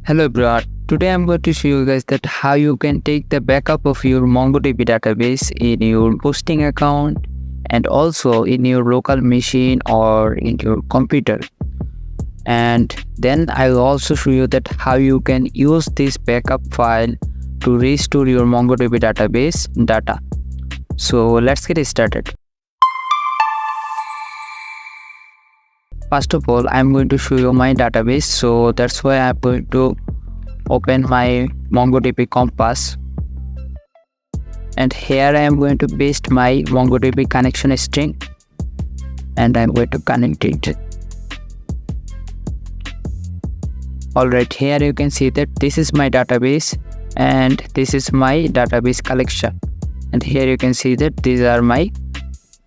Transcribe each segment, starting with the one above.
Hello everyone. Today I'm going to show you guys that how you can take the backup of your MongoDB database in your hosting account and also in your local machine or in your computer. And then I will also show you that how you can use this backup file to restore your MongoDB database data. So let's get started. First of all, I'm going to show you my database. So that's why I'm going to open my MongoDB Compass. And here I am going to paste my MongoDB connection string. And I'm going to connect it. Alright, here you can see that this is my database. And this is my database collection. And here you can see that these are my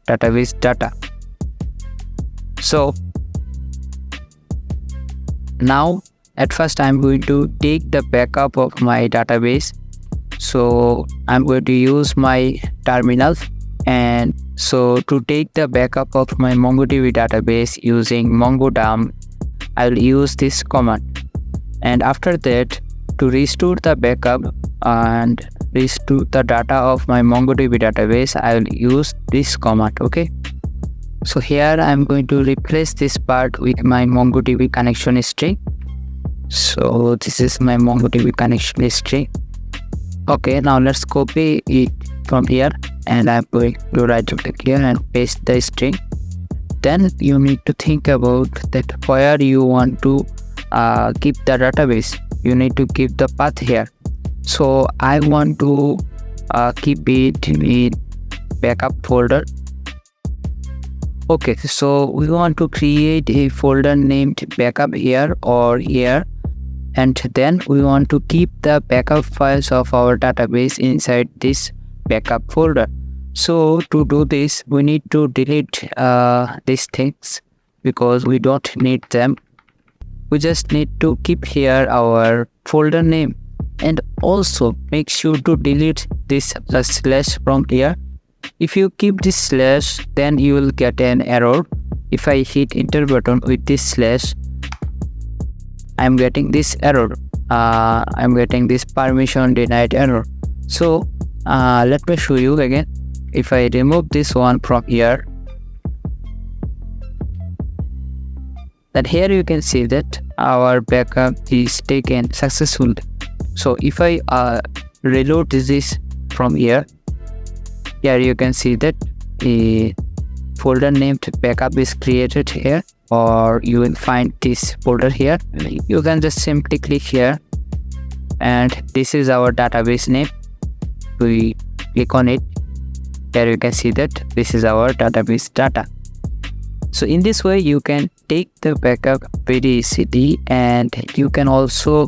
database data. So now at first I'm going to take the backup of my database. So I'm going to use my terminal, and so to take the backup of my MongoDB database using mongodump, I will use this command. And after that, to restore the backup and restore the data of my MongoDB database, I will use this command. Okay, so here I'm going to replace this part with my MongoDB connection string. So this is my MongoDB connection string. Okay, now let's copy it from here, and I'm going to right click here and paste the string. Then you need to think about that where you want to keep the database. You need to keep the path here. So I want to keep it in backup folder. Okay, so we want to create a folder named backup here or here, and then we want to keep the backup files of our database inside this backup folder. So to do this, we need to delete these things because we don't need them. We just need to keep here our folder name, and also make sure to delete this slash from here. If you keep this slash, then you will get an error. If I hit enter button with this slash, I'm getting this error. I'm getting this permission denied error. So let me show you again. If I remove this one from here, then here you can see that our backup is taken successfully. So if I reload this from here, you can see that a folder named backup is created here, or you will find this folder here. You can just simply click here, and this is our database name. We click on it. Here you can see that this is our database data. So in this way you can take the backup very easily, and you can also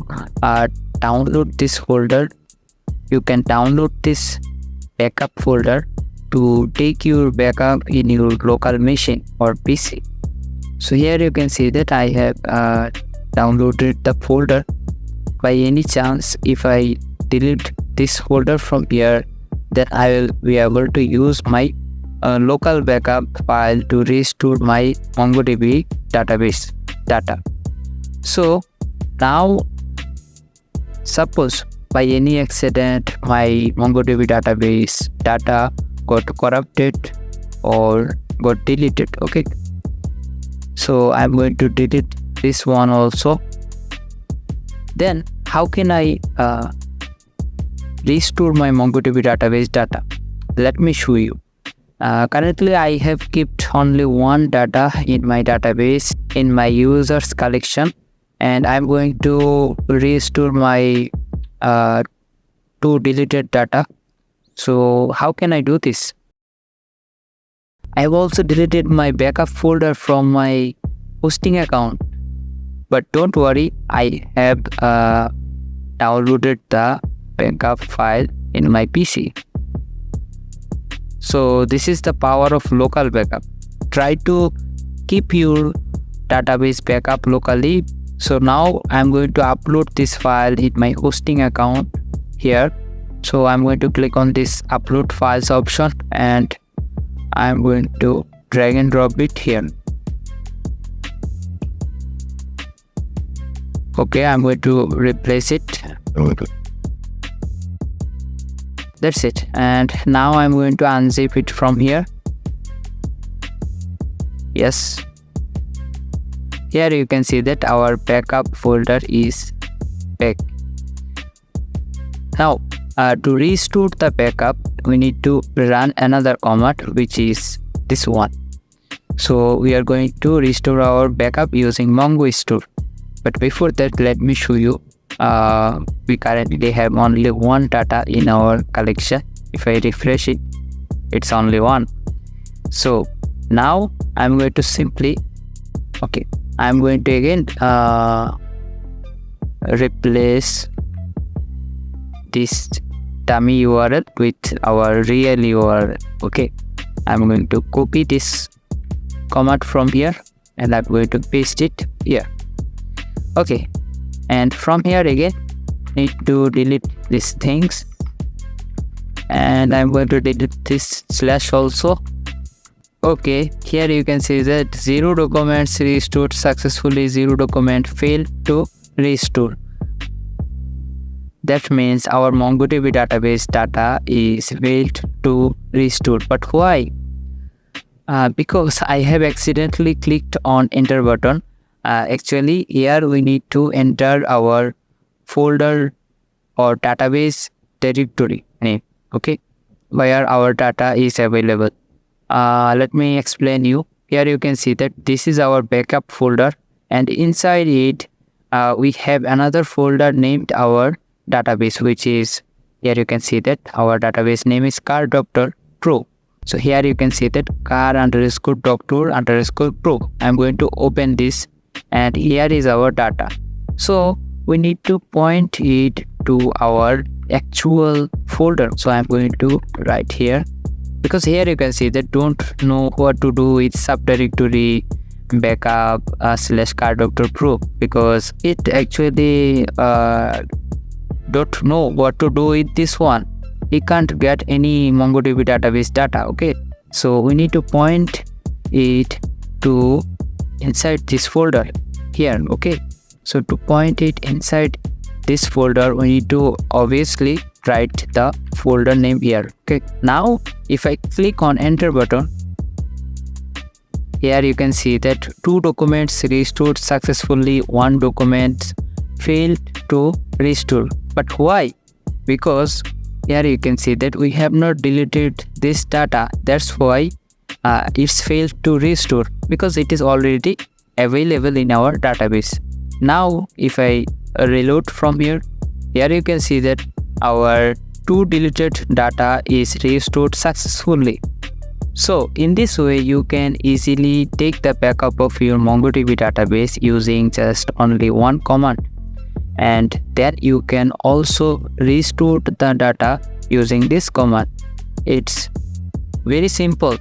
download this folder. You can download this backup folder to take your backup in your local machine or PC. So here you can see that I have downloaded the folder. By any chance, if I delete this folder from here, then I will be able to use my local backup file to restore my MongoDB database data. So now suppose by any accident my MongoDB database data got corrupted or got deleted. Okay, so I'm going to delete this one also. Then how can I restore my MongoDB database data? Let me show you. Currently I have kept only one data in my database in my users collection, and I'm going to restore my two deleted data. So how can I do this? I've also deleted my backup folder from my hosting account, but don't worry, I have downloaded the backup file in my PC. So this is the power of local backup. Try to keep your database backup locally. So now I'm going to upload this file in my hosting account here. So I'm going to click on this upload files option, and I'm going to drag and drop it here. Okay, I'm going to replace it. That's it. And now I'm going to unzip it from here. Yes. Here you can see that our backup folder is back. Now, to restore the backup, we need to run another command, which is this one. So we are going to restore our backup using mongorestore. But before that, let me show you. We currently have only one data in our collection. If I refresh it, it's only one. So now I'm going to simply, I'm going to again replace this dummy URL with our real URL. Okay, I'm going to copy this command from here and I'm going to paste it here. Okay, and from here again need to delete these things, and I'm going to delete this slash also. Okay, here you can see that 0 documents restored successfully, 0 document failed to restore. That means our MongoDB database data is failed to restore. But why? Because I have accidentally clicked on enter button. Actually, here we need to enter our folder or database directory name, okay, where our data is available. Let me explain you. Here you can see that this is our backup folder, and inside it we have another folder named our database, which is, here you can see that our database name is car.pro. So here you can see that car_doctor_pro. I'm going to open this, and here is our data. So we need to point it to our actual folder. So I'm going to write here, because here you can see that don't know what to do with subdirectory backup /car.pro, because it actually don't know what to do with this one. We can't get any MongoDB database data. Okay, so we need to point it to inside this folder here. Okay, so to point it inside this folder, we need to obviously write the folder name here. Okay, now if I click on enter button, here you can see that 2 documents restored successfully, 1 document failed to restore. But why? Because here you can see that we have not deleted this data. That's why it's failed to restore, because it is already available in our database. Now if I reload from here, here you can see that our 2 deleted data is restored successfully. So in this way, you can easily take the backup of your MongoDB database using just only one command. And then you can also restore the data using this command. It's very simple.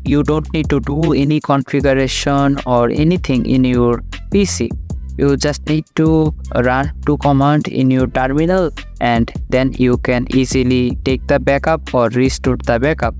You don't need to do any configuration or anything in your PC. You just need to run 2 commands in your terminal, and then you can easily take the backup or restore the backup.